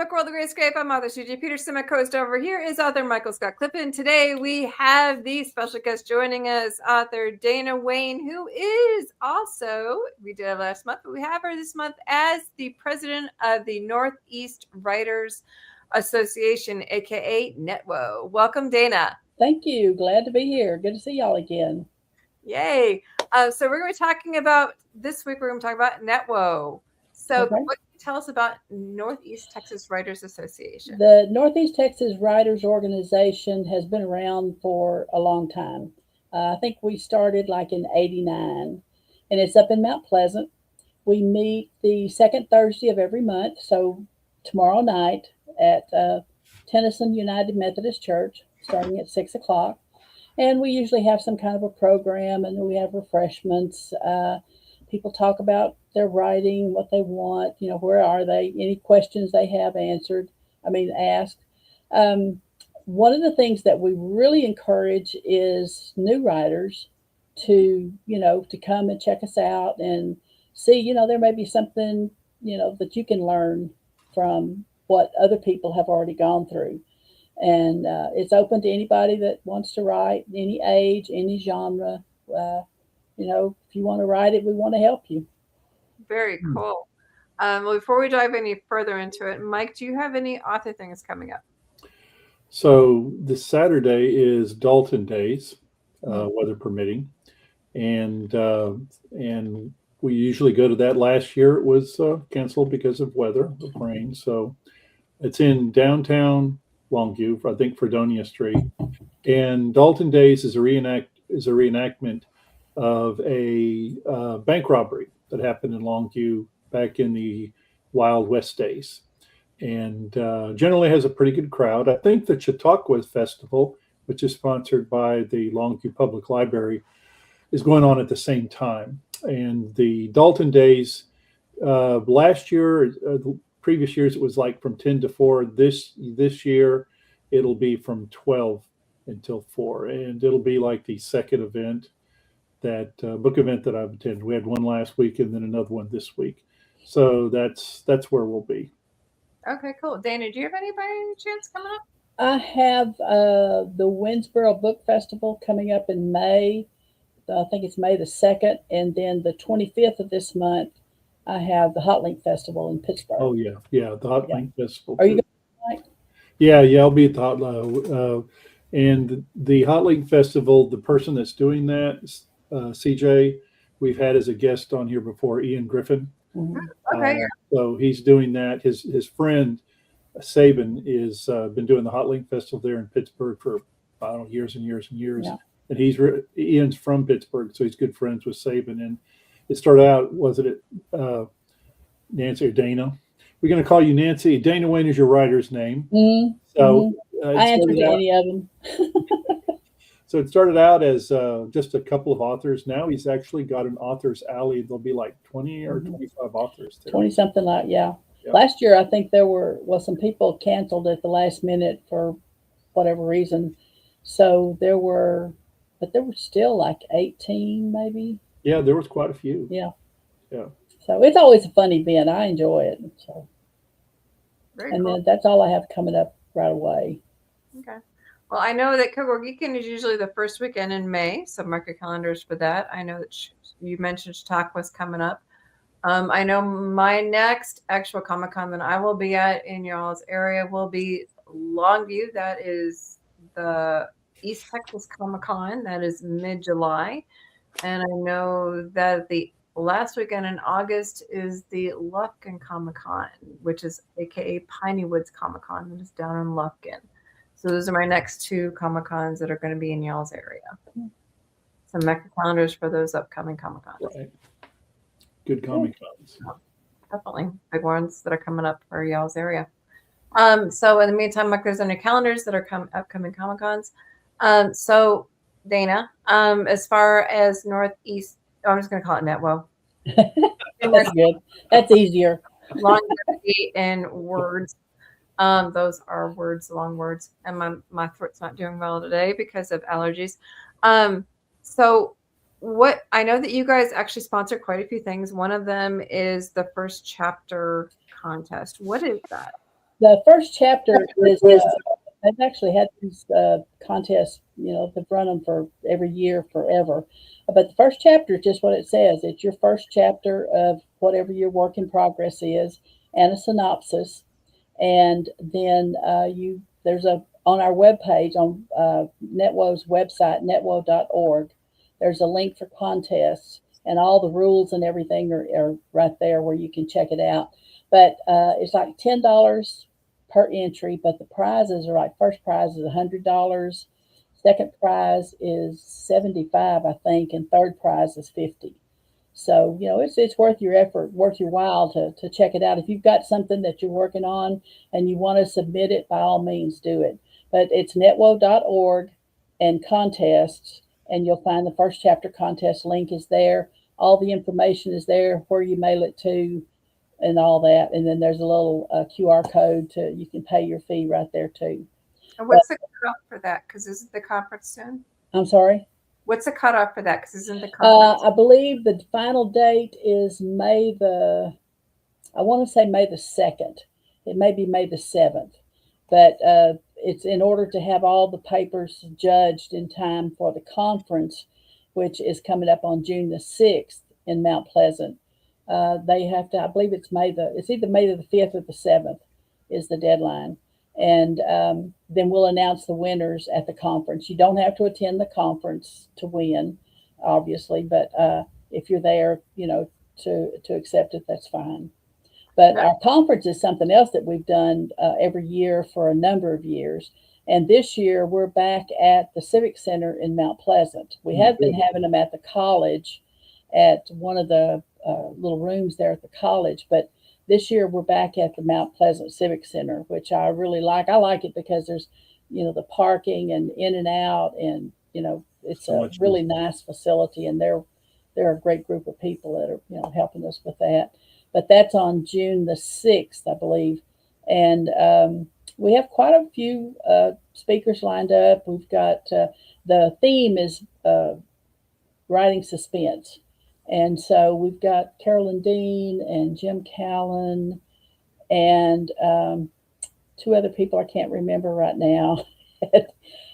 Book World, the Great Escape. I'm author C.J. Peterson. My co-host over here is author Michael Scott Clifton. Today we have the special guest joining us, author Dana Wayne, who is also, we did it last month, but we have her this month as the president of the Northeast Writers Association, aka NETWO. Welcome, Dana. Thank you. Glad to be here. Good to see y'all again. Yay. So we're going to be talking about, this week we're going to talk about NETWO. So Okay. what can you tell us about Northeast Texas Writers Association? The Northeast Texas Writers Organization has been around for a long time. I think we started like in '89, and it's up in Mount Pleasant. We meet the second Thursday of every month, so tomorrow night at Tennyson United Methodist Church, starting at 6 o'clock. And we usually have some kind of a program, and then we have refreshments. People talk about their writing, what they want, where are they, any questions they have asked. One of the things that we really encourage is new writers to come and check us out and see, there may be something, that you can learn from what other people have already gone through. And it's open to anybody that wants to write, any age, any genre. If you want to write it, we want to help you. Very cool. Well, before we dive any further into it, Mike, do you have any author things coming up? So this Saturday is Dalton Days, weather permitting, and we usually go to that. Last year it was canceled because of weather, of rain. So it's in downtown Longview, I think Fredonia Street, and Dalton Days is a reenactment of a bank robbery that happened in Longview back in the Wild West days, and generally has a pretty good crowd. I think the Chautauqua Festival, which is sponsored by the Longview Public Library, is going on at the same time. And the Dalton Days, last year, the previous years, it was like from 10 to 4. This year, it'll be from 12 until 4, and it'll be like the second event, that book event that I've attended. We had one last week and then another one this week. So that's where we'll be. Okay, cool. Dana, do you have any by any chance coming up? I have the Winsboro Book Festival coming up in May. I think it's May the 2nd. And then the 25th of this month, I have the Hot Link Festival in Pittsburgh. Oh, yeah. Yeah, the Hot Link Festival. Are you going to? Yeah, I'll be at the Hot and the Hot Link Festival, the person that's doing that, CJ, we've had as a guest on here before, Ian Griffin. Mm-hmm. Okay. So he's doing that. His friend Saban is been doing the Hot Link Festival there in Pittsburgh for, I don't know, years and years and years. Yeah. And Ian's from Pittsburgh, so he's good friends with Saban. And it started out, wasn't it, Nancy or Dana? We're going to call you Nancy. Dana Wayne is your writer's name. Mm-hmm. So I answered to any of them. So it started out as just a couple of authors. Now he's actually got an author's alley. There'll be like 20 or 25 authors there. 20 something like, yeah. Yep. Last year, I think there were some people canceled at the last minute for whatever reason. So there were still like 18 maybe. Yeah, there was quite a few. Yeah. Yeah. So it's always a fun event. I enjoy it. So. Very and cool. then that's all I have coming up right away. Okay. Well, I know that Coco Geekin is usually the first weekend in May, so mark your calendars for that. I know that you mentioned Chautauqua's coming up. I know my next actual Comic-Con that I will be at in y'all's area will be Longview. That is the East Texas Comic-Con. That is mid-July. And I know that the last weekend in August is the Lufkin Comic-Con, which is aka Piney Woods Comic-Con. That is down in Lufkin. So those are my next two Comic-Cons that are going to be in y'all's area. So mark your calendars for those upcoming Comic-Cons. Right. Good Comic-Cons. Definitely. Big ones that are coming up for y'all's area. So in the meantime, mark those on your calendars that are upcoming Comic-Cons. So Dana, as far as Northeast, I'm just going to call it NETWO. That's good. That's easier. Longevity in words. Those are words, long words, and my throat's not doing well today because of allergies. So what I know that you guys actually sponsor quite a few things. One of them is the first chapter contest. What is that? The first chapter is they've actually had these contests. They've run them for every year forever. But the first chapter is just what it says. It's your first chapter of whatever your work in progress is, and a synopsis. And then there's on our webpage on NetWo's website, netwo.org. There's a link for contests, and all the rules and everything are right there where you can check it out. But it's like $10 per entry, but the prizes are like first prize is $100, second prize is $75, I think, and third prize is $50. So it's worth your effort, worth your while to check it out. If you've got something that you're working on and you want to submit it, by all means do it. But it's netwo.org and contests, and you'll find the first chapter contest link is there. All the information is there, where you mail it to, and all that. And then there's a little QR code you can pay your fee right there too. And what's the cutoff for that? Because isn't the conference soon? I'm sorry? What's the cutoff for that? Because isn't the conference? I believe the final date is I want to say May the 2nd. It may be May the 7th. But it's in order to have all the papers judged in time for the conference, which is coming up on June the 6th in Mount Pleasant. They have to, I believe it's either May the 5th or the 7th is the deadline. And then we'll announce the winners at the conference. You don't have to attend the conference to win, obviously, but if you're there, to accept it, that's fine. But our conference is something else that we've done every year for a number of years. And this year we're back at the Civic Center in Mount Pleasant. We have been having them at the college, at one of the little rooms there at the college, but this year we're back at the Mount Pleasant Civic Center, which I really like. I like it because there's, the parking and in and out, and it's a really nice facility, and they're a great group of people that are helping us with that. But that's on June the 6th, I believe, and we have quite a few speakers lined up. We've got the theme is writing suspense. And so we've got Carolyn Dean and Jim Callan and two other people I can't remember right now.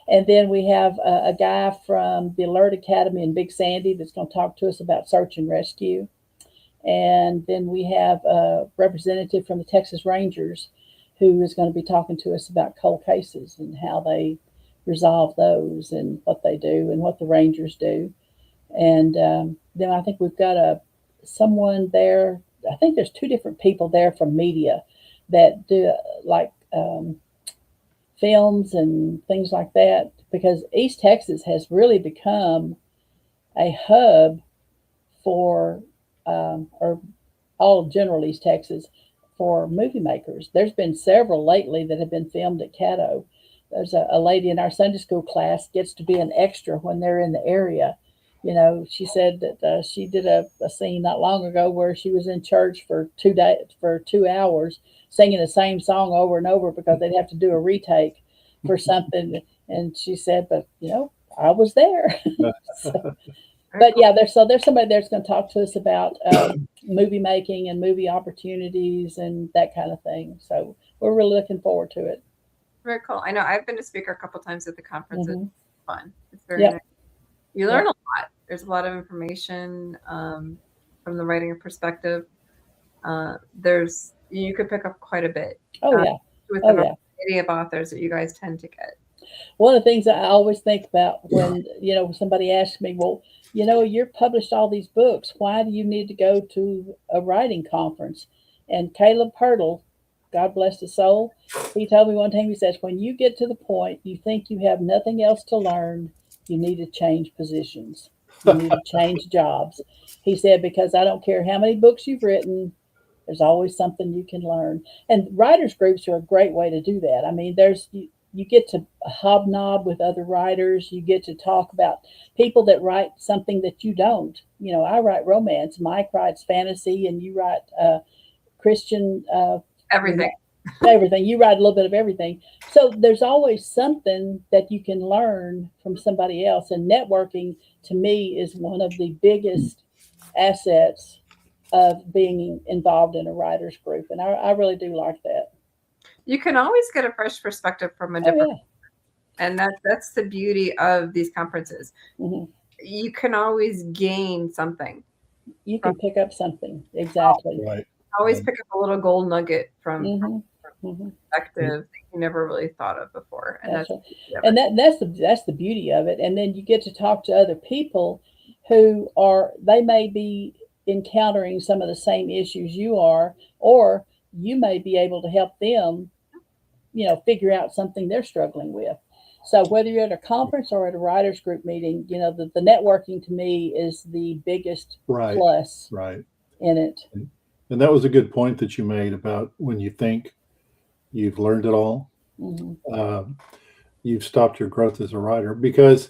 And then we have a guy from the Alert Academy in Big Sandy that's going to talk to us about search and rescue. And then we have a representative from the Texas Rangers who is going to be talking to us about cold cases and how they resolve those and what they do and what the Rangers do. And then I think we've got someone there. I think there's two different people there from media that do like films and things like that, because East Texas has really become a hub for, or all of general East Texas, for movie makers. There's been several lately that have been filmed at Caddo. There's a lady in our Sunday school class gets to be an extra when they're in the area. She said that she did a scene not long ago where she was in church for 2 hours singing the same song over and over because they'd have to do a retake for something. And she said, but I was there. But yeah, there's somebody there's going to talk to us about movie making and movie opportunities and that kind of thing. So we're really looking forward to it. Very cool. I know I've been a speaker a couple times at the conference. Mm-hmm. It's fun. It's very nice. You learn a lot. There's a lot of information from the writing perspective. You could pick up quite a bit. With the variety of authors that you guys tend to get. One of the things I always think about when somebody asks me, well, you're published all these books. Why do you need to go to a writing conference? And Caleb Hurdle, God bless his soul, he told me one time, he says, when you get to the point you think you have nothing else to learn, you need to change positions. You need to change jobs. He said, because I don't care how many books you've written, there's always something you can learn. And writers groups are a great way to do that. I mean, you get to hobnob with other writers. You get to talk about people that write something that you don't. I write romance. Mike writes fantasy, and you write Christian. Everything. Everything. You write a little bit of everything. So there's always something that you can learn from somebody else. And networking, to me, is one of the biggest assets of being involved in a writers group. And I really do like that. you can always get a fresh perspective from a Oh, different, yeah. and that's the beauty of these conferences. Hmm. You can always gain something. You can pick up something. Exactly. Right. Always pick up a little gold nugget from Hmm. Hmm. perspective that you never really thought of before, and That's that's right. the beauty of And it. that's the beauty of it. And then you get to talk to other people who are, they may be encountering some of the same issues you are, or you may be able to help them, figure out something they're struggling with. So whether you're at a conference or at a writers group meeting, the networking to me is the biggest Right. plus Right. in it. And that was a good point that you made about when you think you've learned it all, Hmm. you've stopped your growth as a writer. Because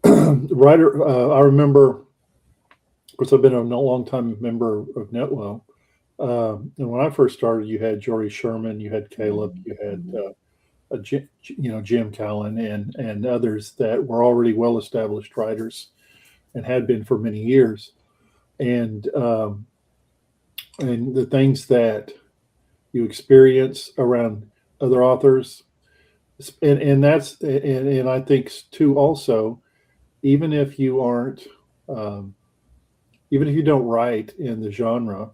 writer, I remember, of course, I've been a long time member of Netwell. And when I first started, you had Jory Sherman, you had Caleb, you had Hmm. Jim Callan, and others that were already well established writers and had been for many years. And the things that you experience around other authors, and I think too also, even if you aren't, um, even if you don't write in the genre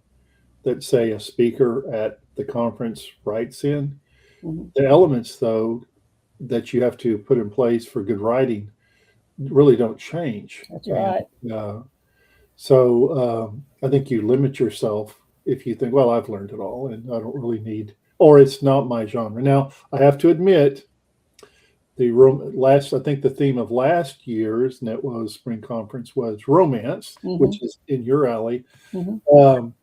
that, say, a speaker at the conference writes in, Hmm. the elements though that you have to put in place for good writing really don't change. That's And right. I think you limit yourself if you think, well, I've learned it all and I don't really need, or it's not my genre. Now, I have to admit, I think the theme of last year's NetWo's spring conference was romance, Hmm. which is in your alley. Hmm. Um,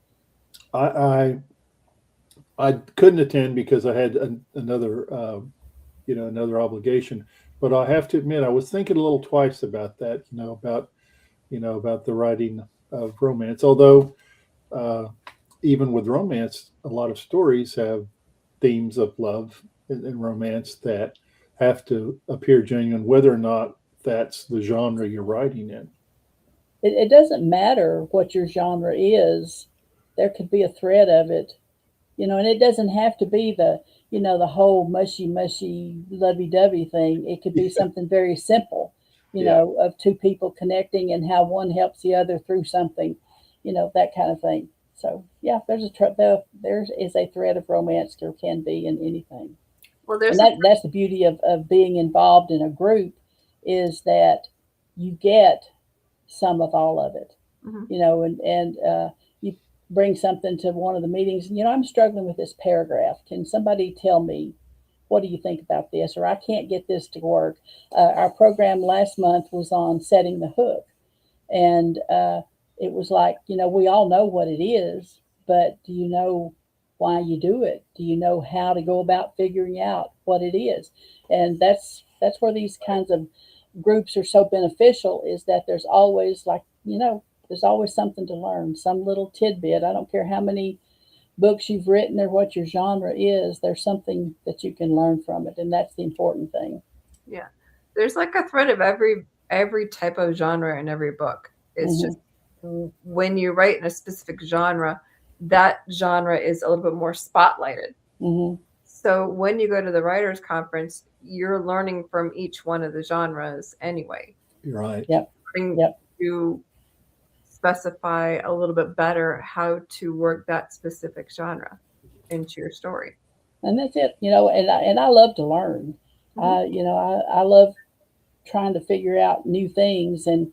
I, I I couldn't attend because I had another obligation. But I have to admit, I was thinking a little twice about that. About the writing of romance. Although uh, even with romance, a lot of stories have themes of love and romance that have to appear genuine, whether or not that's the genre you're writing in. It doesn't matter what your genre is. There could be a thread of it, and it doesn't have to be the whole mushy mushy lovey dovey thing. It could be something very simple, Yeah, of two people connecting and how one helps the other through something, that kind of thing. So yeah, there is a thread of romance. There can be in anything. Well, And there's a that's the beauty of being involved in a group, is that you get some of all of it, mhm. and you bring something to one of the meetings. I'm struggling with this paragraph. Can somebody tell me, what do you think about this? Or I can't get this to work. Our program last month was on setting the hook, and it was like, we all know what it is, but do you know why you do it? Do you know how to go about figuring out what it is? And that's where these kinds of groups are so beneficial, is that there's always, like, there's always something to learn, some little tidbit. I don't care how many books you've written or what your genre is, there's something that you can learn from it, and that's the important thing. Yeah, there's like a thread of every type of genre in every book. It's Hmm. just when you write in a specific genre, that genre is a little bit more spotlighted. Hmm. So when you go to the writers conference, you're learning from each one of the genres anyway. you're right. Yep. Learning Yep. to specify a little bit better how to work that specific genre into your story. And that's it. And I love to learn. Mhm. I love trying to figure out new things, and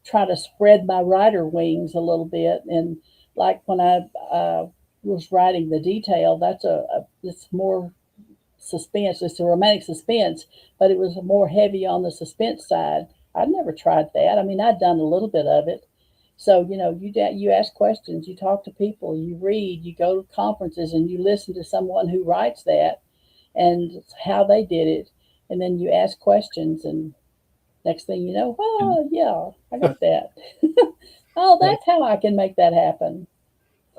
try to spread my writer wings a little bit. And like when I was writing the detail, it's more suspense. It's a romantic suspense, but it was more heavy on the suspense side. I'd never tried that. I mean, I'd done a little bit of it. So you ask questions, you talk to people, you read, you go to conferences, and you listen to someone who writes that and how they did it, and then you ask questions, and next thing you know, And, oh yeah, I got that. Oh, that's how I can make that happen.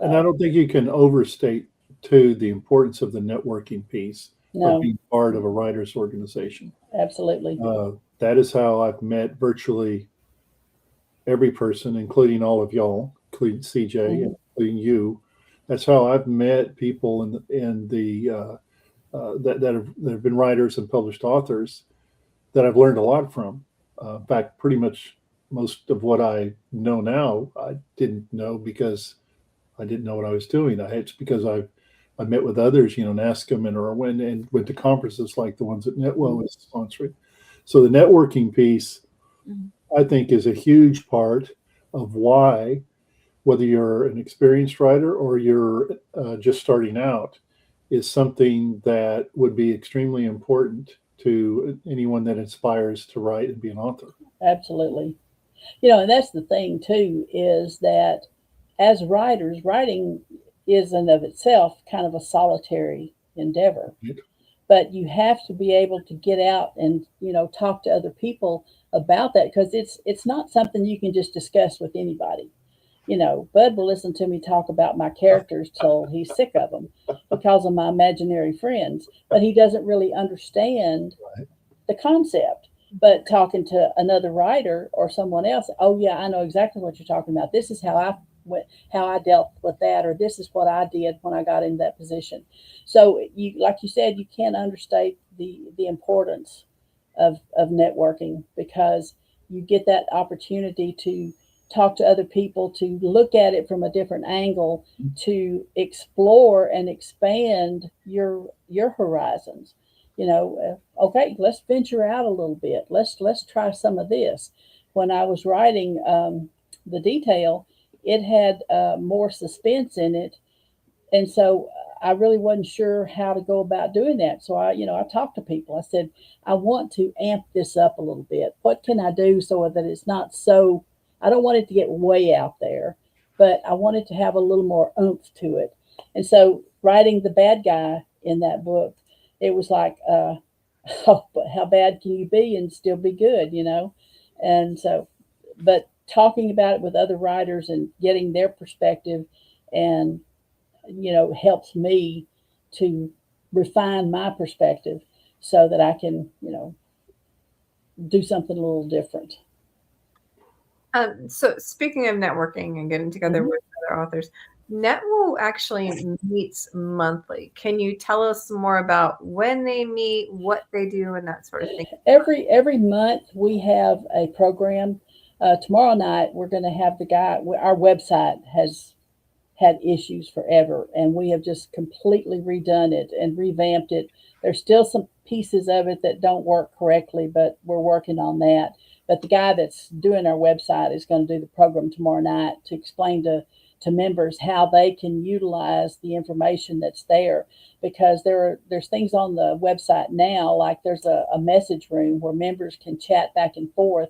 and I So don't think you can overstate too the importance of the networking piece or no, being part of a writers organization. absolutely. That is how I've met virtually every person, including all of y'all, including CJ, Hmm. including you. That's how I've met people in the that have been writers and published authors that I've learned a lot from. In fact, pretty much most of what I know now, I didn't know because I didn't know what I was doing. It's because I met with others, and asked them or went to conferences like the ones that Netwell is sponsoring. So the networking piece, I think, is a huge part of why, whether you're an experienced writer or you're just starting out, is something that would be extremely important to anyone that aspires to write and be an author. Absolutely. And that's the thing too, is that as writers, writing is in of itself kind of a solitary endeavor. Right. But you have to be able to get out and talk to other people about that, because it's not something you can just discuss with anybody. Bud will listen to me talk about my characters till he's sick of them because of my imaginary friends, but he doesn't really understand the concept. But talking to another writer or someone else, oh yeah, I know exactly what you're talking about. This is how I dealt with that, or this is what I did when I got in that position. So like you said, you can't understate the importance of networking, because you get that opportunity to talk to other people, to look at it from a different angle, to explore and expand your horizons. Okay, let's venture out a little bit. Let's try some of this. When I was writing the detail, it had more suspense in it, and so I really wasn't sure how to go about doing that. So I talked to people. I said, I want to amp this up a little bit. What can I do so that it's not so? I don't want it to get way out there, but I want it to have a little more oomph to it. And so writing the bad guy in that book, it was like, how bad can you be and still be good, And so, but talking about it with other writers and getting their perspective, and helps me to refine my perspective so that I can do something a little different. So speaking of networking and getting together with other authors, Netwell actually meets monthly. Can you tell us more about when they meet, what they do, and that sort of thing? Every month we have a program. Tomorrow night we're going to have the guy. Our website has had issues forever, and we have just completely redone it and revamped it. There's still some pieces of it that don't work correctly, but we're working on that. But the guy that's doing our website is going to do the program tomorrow night to explain to members how they can utilize the information that's there, because there's things on the website now, like there's a message room where members can chat back and forth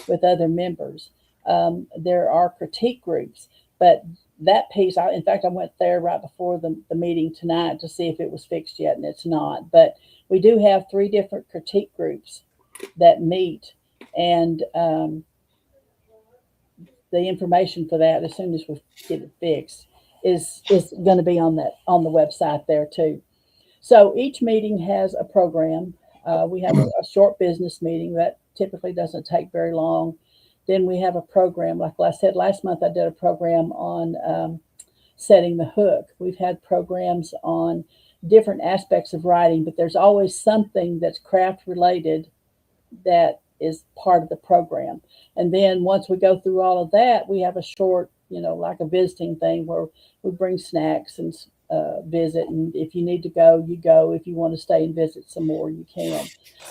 with other members. There are critique groups, but that piece, in fact, I went there right before the meeting tonight to see if it was fixed yet, and it's not. But we do have 3 different critique groups that meet, and the information for that, as soon as we get it fixed, is going to be on the website there too. So each meeting has a program. We have a short business meeting that typically doesn't take very long. Then we have a program, like I said, last month I did a program on setting the hook. We've had programs on different aspects of writing, but there's always something that's craft related that is part of the program. And then once we go through all of that, we have a short, like a visiting thing where we bring snacks and visit. And if you need to go, you go. If you want to stay and visit some more, you can.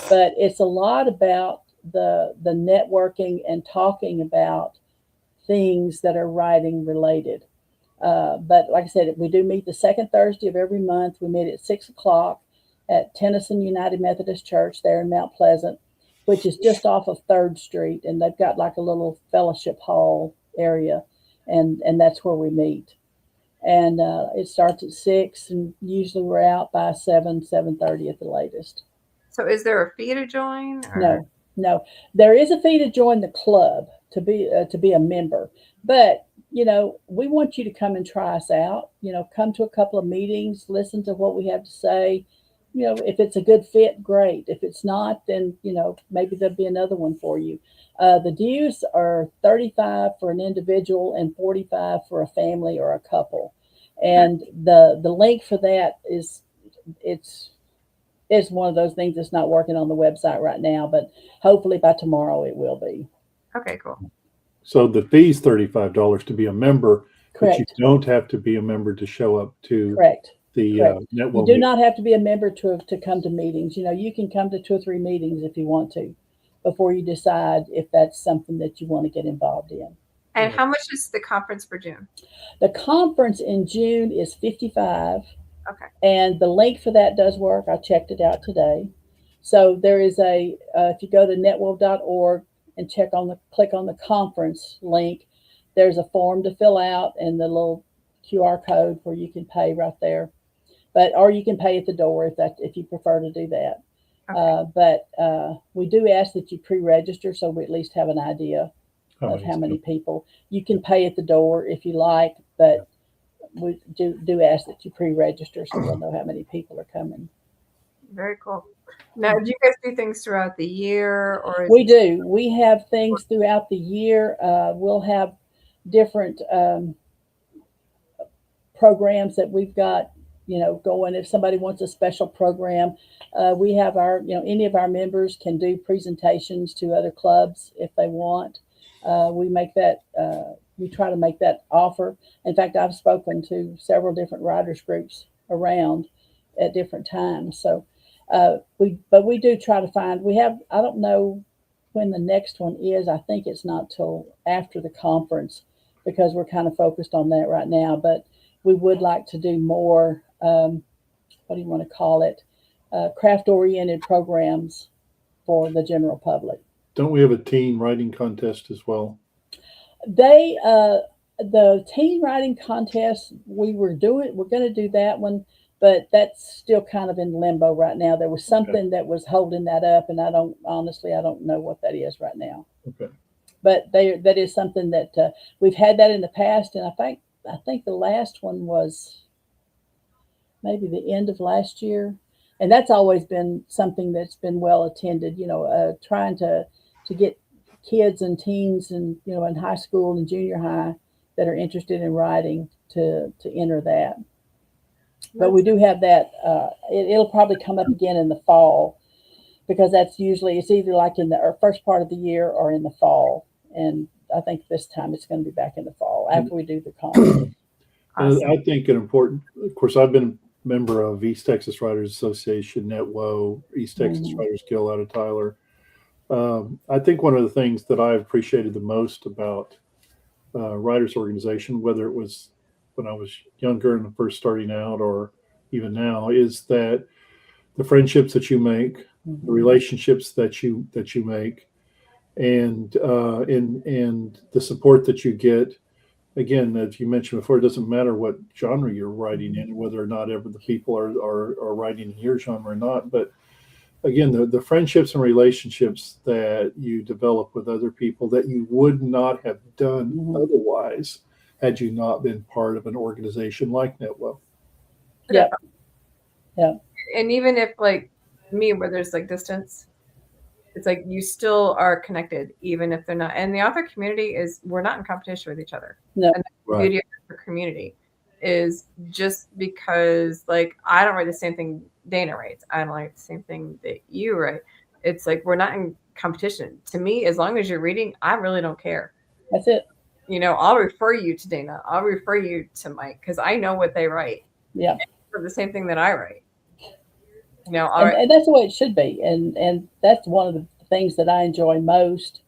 But it's a lot about the networking and talking about things that are writing related. But like I said, we do meet the second Thursday of every month. We meet at 6:00 at Tennyson United Methodist Church there in Mount Pleasant, which is just off of 3rd Street. And they've got like a little fellowship hall area, and that's where we meet. And it starts at 6, and usually we're out by 7:30 at the latest. So is there a fee to join? Or? No. There is a fee to join the club, to be a member. But, we want you to come and try us out. Come to a couple of meetings, listen to what we have to say. If it's a good fit, great. If it's not, then, maybe there'll be another one for you. The dues are $35 for an individual and $45 for a family or a couple. And the link for that is, it's it's one of those things that's not working on the website right now, but hopefully by tomorrow it will be. Okay, cool. So the fee's $35 to be a member, but you Correct. don't have to be a member to show up to Correct. the Correct. You Netwell do meeting. not have to be a member to come to meetings. You can come to 2 or 3 meetings if you want to before you decide if that's something that you want to get involved in. And how much is the conference for June? The conference in June is 55. Okay. And the link for that does work. I checked it out today. So there is if you go to netwell.org and click on the conference link, there's a form to fill out and the little QR code where you can pay right there. Or you can pay at the door if you prefer to do that. Okay. But we do ask that you pre-register so we at least have an idea of how many people. You can pay at the door if you like, but we do ask that you pre-register so we'll know how many people are coming. Very cool. Now, do you guys do things throughout the year, or We do. We have things throughout the year. We'll have different programs that we've got, going. If somebody wants a special program, we have any of our members can do presentations to other clubs if they want. We make that. We try to make that offer. In fact, I've spoken to several different writers groups around at different times. So we do try to find. We have. I don't know when the next one is. I think it's not till after the conference because we're kind of focused on that right now. But we would like to do more. What do you want to call it? Craft-oriented programs for the general public. Don't we have a teen writing contest as well? The teen writing contest we're going to do that one, but that's still kind of in limbo right now. There was something that was holding that up, and I don't know what that is right now. Okay. But that is something that we've had that in the past, and I think the last one was maybe the end of last year, and that's always been something that's been well attended. Trying to get kids and teens and in high school and junior high that are interested in writing to enter that. But we do have that. It'll probably come up again in the fall because that's usually it's either like in the first part of the year or in the fall. And I think this time it's going to be back in the fall after we do the conference. Awesome. I think an important, of course, I've been a member of East Texas Writers Association, NetWo, East Texas Writers Guild out of Tyler. I think one of the things that I appreciated the most about writers organization, whether it was when I was younger and first starting out or even now, is that the friendships that you make, the relationships that you make, and the support that you get. Again, as you mentioned before, it doesn't matter what genre you're writing in, whether or not ever the people are writing in your genre or not. But again, the friendships and relationships that you develop with other people that you would not have done otherwise had you not been part of an organization like NetWell. Yeah. And even if like me, where there's like distance, it's like you still are connected, even if they're not. And the author community we're not in competition with each other. No. And the beauty of the community is just because like I don't write the same thing Dana writes. I don't write the same thing that you write. It's like we're not in competition. To me, as long as you're reading, I really don't care. That's it. I'll refer you to Dana. I'll refer you to Mike because I know what they write. Yeah. For the same thing that I write. And that's the way it should be. And that's one of the things that I enjoy most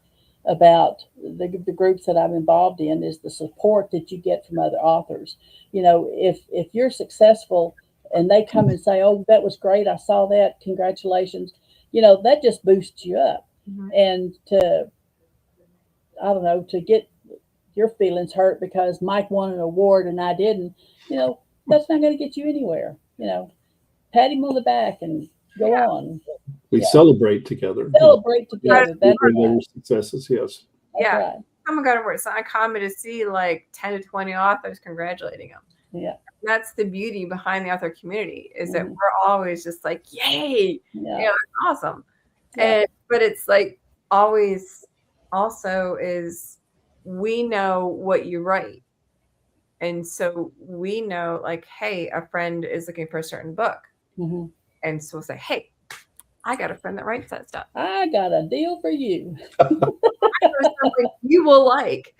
about the groups that I'm involved in is the support that you get from other authors. If you're successful and they come and say, "Oh, that was great. I saw that. Congratulations." That just boosts you up. And to get your feelings hurt because Mike won an award and I didn't, that's not going to get you anywhere. Pat him on the back and go on. We celebrate together. Celebrate together. That's right. Successes, yes. That's right. Someone got to work. It's not uncommon to see like 10 to 20 authors congratulating them. Yeah. That's the beauty behind the author community is that we're always just like, yay, it's awesome. Yeah. But it's like always also is we know what you write. And so we know like, hey, a friend is looking for a certain book. And so we'll say, hey, I got a friend that writes that stuff. I got a deal for you. There's something you will like.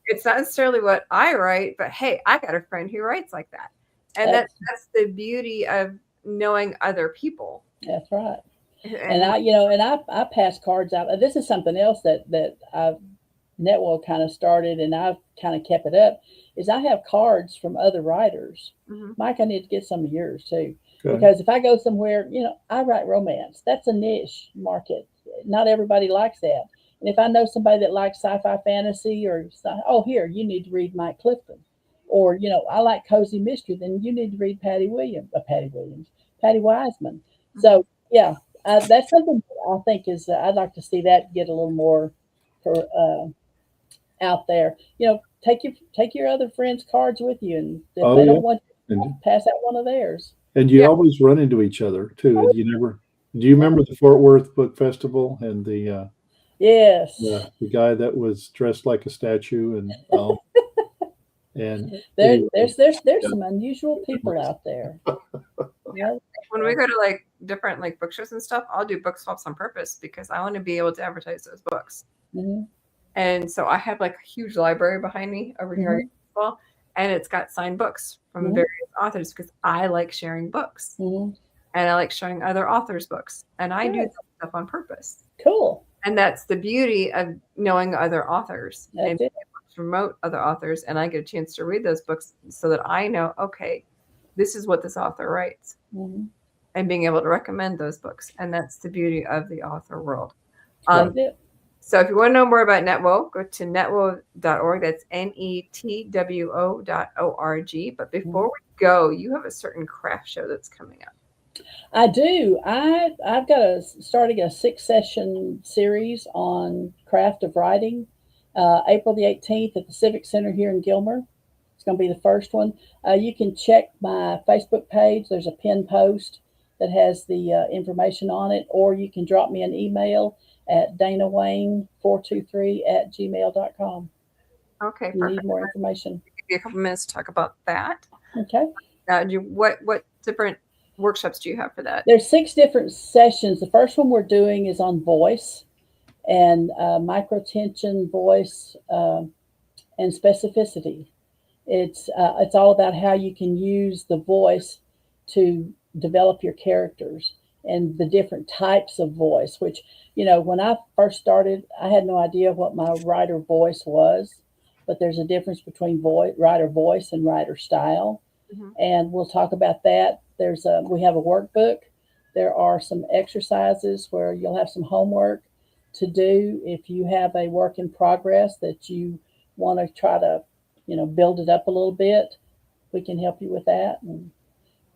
It's not necessarily what I write, but hey, I got a friend who writes like that. And that's the beauty of knowing other people. That's right. And I pass cards out. This is something else that I've Network kind of started, and I've kind of kept it up. Is I have cards from other writers. mm-hmm. Mike, I need to get some of yours too, Okay. because if I go somewhere, I write romance. That's a niche market. Not everybody likes that. And if I know somebody that likes sci-fi fantasy, or here, you need to read Mike Clifton, or I like cozy mystery, then you need to read Patty Wiseman. Mm-hmm. So yeah, that's something that I think is I'd like to see that get a little more out there. Take your other friends' cards with you, and if they don't want you, pass out one of theirs. And you always run into each other too. Do you remember the Fort Worth Book Festival and the yes, the guy that was dressed like a statue and there's some unusual people out there. When we go to like different like book shows and stuff, I'll do book swaps on purpose because I want to be able to advertise those books. Mm-hmm. And so I have like a huge library behind me over here, and it's got signed books from various authors because I like sharing books, and I like showing other authors' books, and I do that stuff on purpose. Cool. And that's the beauty of knowing other authers and promote other authors, and I get a chance to read those books so that I know, okay, this is what this author writes, and being able to recommend those books, and that's the beauty of the author world. So if you want to know more about NetWo, go to netwo.org. That's netwo.org. But before we go, you have a certain craft show that's coming up. I do. I've got starting a 6-session series on craft of writing. April the 18th at the Civic Center here in Gilmer. It's going to be the first one. You can check my Facebook page. There's a pinned post that has the information on it, or you can drop me an email at danawayne423@gmail.com. Okay, if you need more information. Give you a couple minutes to talk about that. Okay. Now, what different workshops do you have for that? There's 6 different sessions. The first one we're doing is on voice and microtension, voice, and specificity. It's all about how you can use the voice to develop your characters and the different types of voice, which, when I first started, I had no idea what my writer voice was, but there's a difference between writer voice and writer style. And we'll talk about that. We have a workbook. There are some exercises where you'll have some homework to do. If you have a work in progress that you want to try to, build it up a little bit, we can help you with that.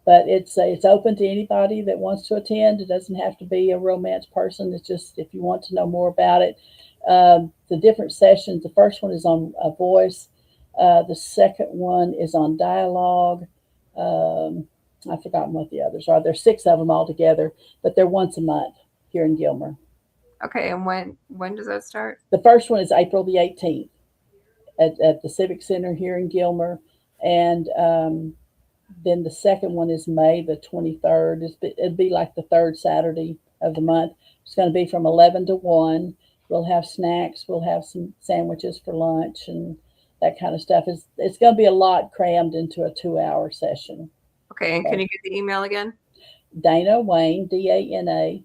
But it's open to anybody that wants to attend. It doesn't have to be a romance person. It's just if you want to know more about it. The different sessions, the first one is on voice. The second one is on dialogue. I've forgotten what the others are. There's 6 of them all together, but they're once a month here in Gilmer. Okay, and when does that start? The first one is April the 18th at the Civic Center here in Gilmer, and then the second one is May the 23rd. It'd be like the 3rd Saturday of the month. It's going to be from 11 to 1. We'll have snacks. We'll have some sandwiches for lunch and that kind of stuff. It's going to be a lot crammed into a 2-hour session. Okay, and can you get the email again? Dana Wayne, DANAWAYNE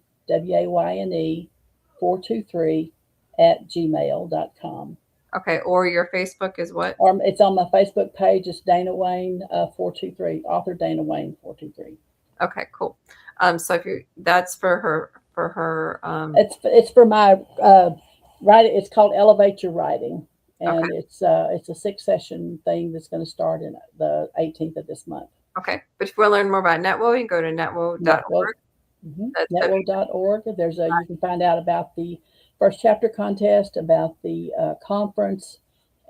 423@gmail.com. Okay, or your Facebook is what? Or it's on my Facebook page. It's Dana Wayne 423, author Dana Wayne 423. Okay, cool. So that's for her. It's for my writing. It's called Elevate Your Writing, and it's a 6-session thing that's going to start in the 18th of this month. Okay, but if you want to learn more about NetWo, you can go to netwo.org. Netwo.org. You can find out about the first chapter contest, about the conference,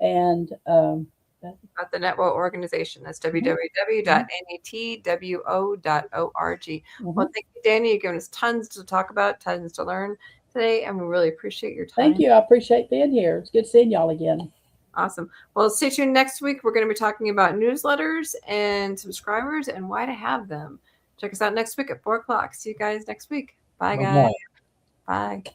and about the NetWo organization. That's www.netwo.org. Well, thank you, Danny. You've given us tons to talk about, tons to learn today, and we really appreciate your time. Thank you. I appreciate being here. It's good seeing y'all again. Awesome. Well, stay tuned next week. We're going to be talking about newsletters and subscribers and why to have them. Check us out next week at 4 o'clock. See you guys next week. Bye, Bye-bye. guys. Bye.